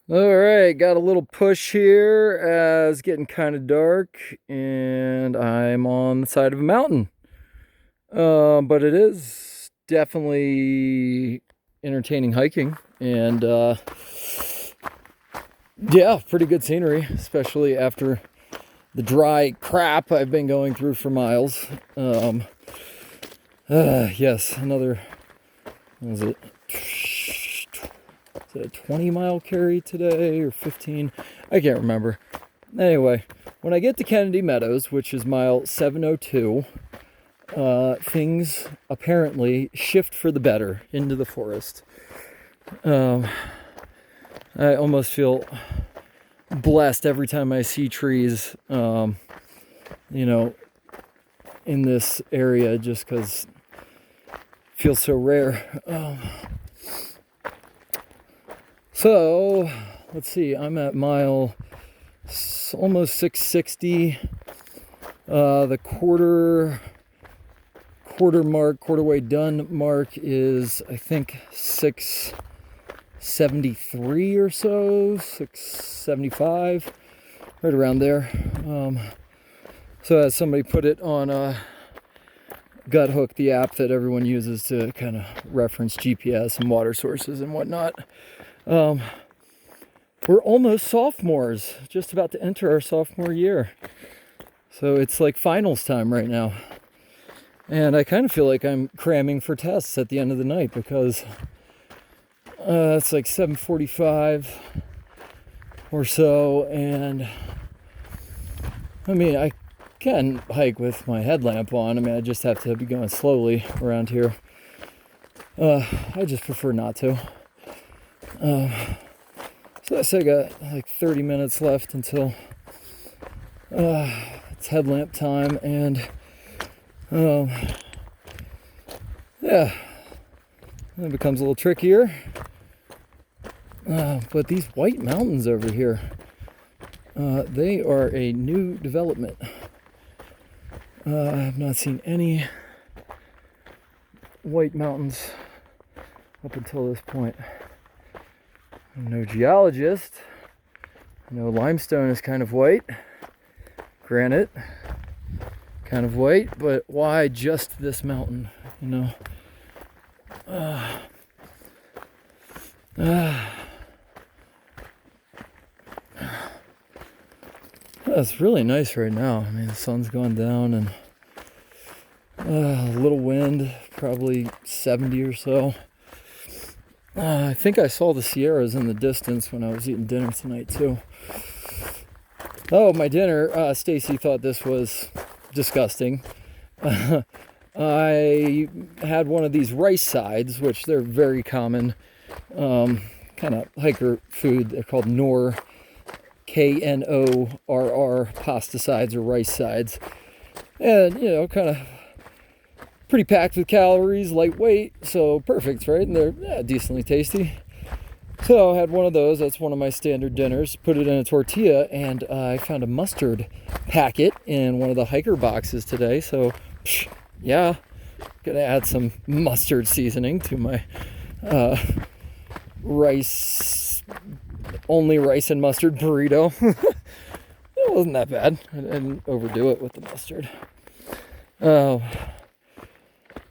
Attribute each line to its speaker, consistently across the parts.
Speaker 1: All right, got a little push here as it's getting kind of dark, and I'm on the side of a mountain. But it is definitely entertaining hiking, and yeah, pretty good scenery, especially after the dry crap I've been going through for miles. Yes, another, what was it? Is it a 20-mile carry today or 15? I can't remember. Anyway, when I get to Kennedy Meadows, which is mile 702, things apparently shift for the better into the forest. I almost feel blessed every time I see trees, you know, in this area, just because it feels so rare. So, let's see, I'm at mile almost 660. The quarter way done mark is, I think, 673 or so, 675, right around there. So as somebody put it on Guthook, the app that everyone uses to kind of reference GPS and water sources and whatnot, we're almost sophomores, just about to enter our sophomore year. So it's like finals time right now. And I kind of feel like I'm cramming for tests at the end of the night because it's like 7:45 or so. And I mean, I can hike with my headlamp on. I mean, I just have to be going slowly around here. I just prefer not to. So I say I got like 30 minutes left until it's headlamp time, and yeah, it becomes a little trickier. But these white mountains over here, they are a new development. I have not seen any white mountains up until this point. I'm no geologist. I know limestone is kind of white. Granite, kind of white, but why just this mountain, you know? It's really nice right now. I mean, the sun's gone down and a little wind, probably 70 or so. I think I saw the Sierras in the distance when I was eating dinner tonight too. Oh, my dinner, Stacy thought this was disgusting. I had one of these rice sides, which they're very common kind of hiker food. They're called Knorr, Knorr pasta sides or rice sides. And, you know, kind of pretty packed with calories, lightweight, so perfect, right? And they're decently tasty. So I had one of those. That's one of my standard dinners. Put it in a tortilla, and I found a mustard packet in one of the hiker boxes today. So, yeah, gonna add some mustard seasoning to my only rice and mustard burrito. It wasn't that bad. I didn't overdo it with the mustard.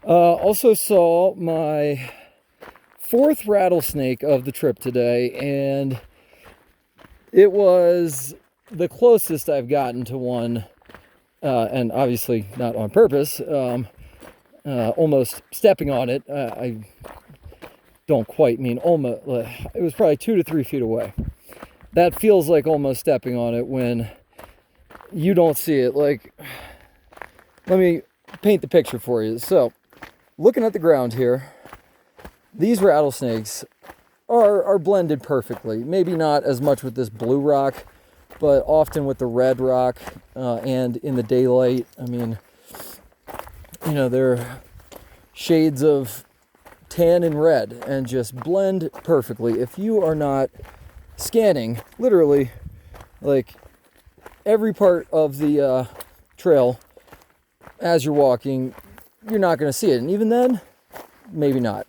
Speaker 1: Also saw my fourth rattlesnake of the trip today, and it was the closest I've gotten to one, and obviously not on purpose, almost stepping on it. I don't quite mean almost. It was probably 2 to 3 feet away. That feels like almost stepping on it when you don't see it. Like, let me paint the picture for you. So, looking at the ground here, these rattlesnakes are blended perfectly. Maybe not as much with this blue rock, but often with the red rock and in the daylight. I mean, you know, they're shades of tan and red and just blend perfectly. If you are not scanning, literally, like every part of the trail as you're walking, you're not going to see it. And even then, maybe not.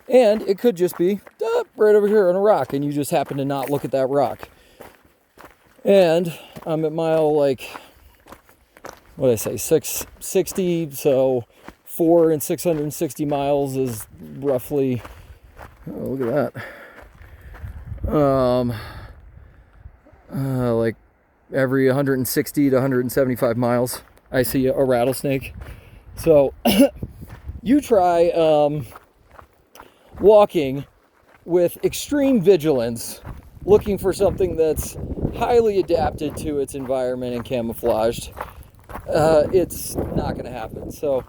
Speaker 1: And it could just be right over here on a rock, and you just happen to not look at that rock. And I'm at mile, like, what did I say, 660, so 4 and 660 miles is roughly, oh, look at that, like every 160 to 175 miles I see a rattlesnake. So you try walking with extreme vigilance, looking for something that's highly adapted to its environment and camouflaged. It's not going to happen. So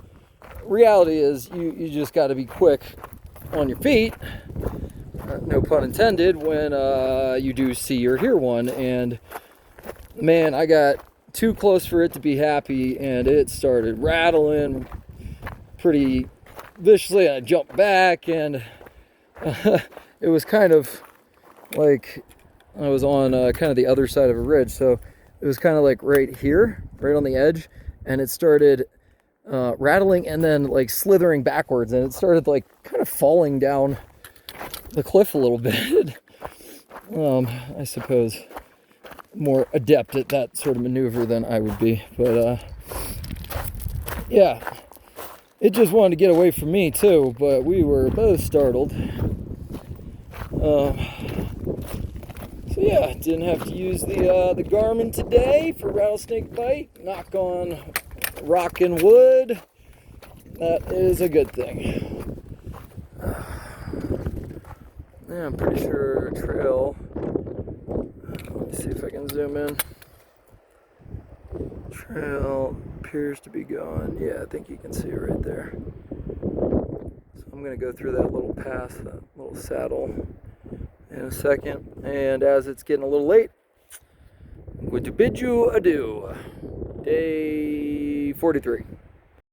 Speaker 1: reality is you just got to be quick on your feet, no pun intended, when you do see or hear one. And man, I got too close for it to be happy, and it started rattling pretty viciously. I jumped back, and it was kind of like I was on kind of the other side of a ridge, so it was kind of like right here, right on the edge, and it started rattling and then like slithering backwards, and it started like kind of falling down the cliff a little bit. I suppose more adept at that sort of maneuver than I would be, but yeah, it just wanted to get away from me too, but we were both startled. So yeah, didn't have to use the Garmin today for rattlesnake bite. Knock on rock and wood. That is a good thing. Yeah, I'm pretty sure trail. Let me see if I can zoom in. Trail appears to be gone. Yeah, I think you can see it right there. So I'm going to go through that little path, that little saddle in a second. And as it's getting a little late, I'm going to bid you adieu. Day 43.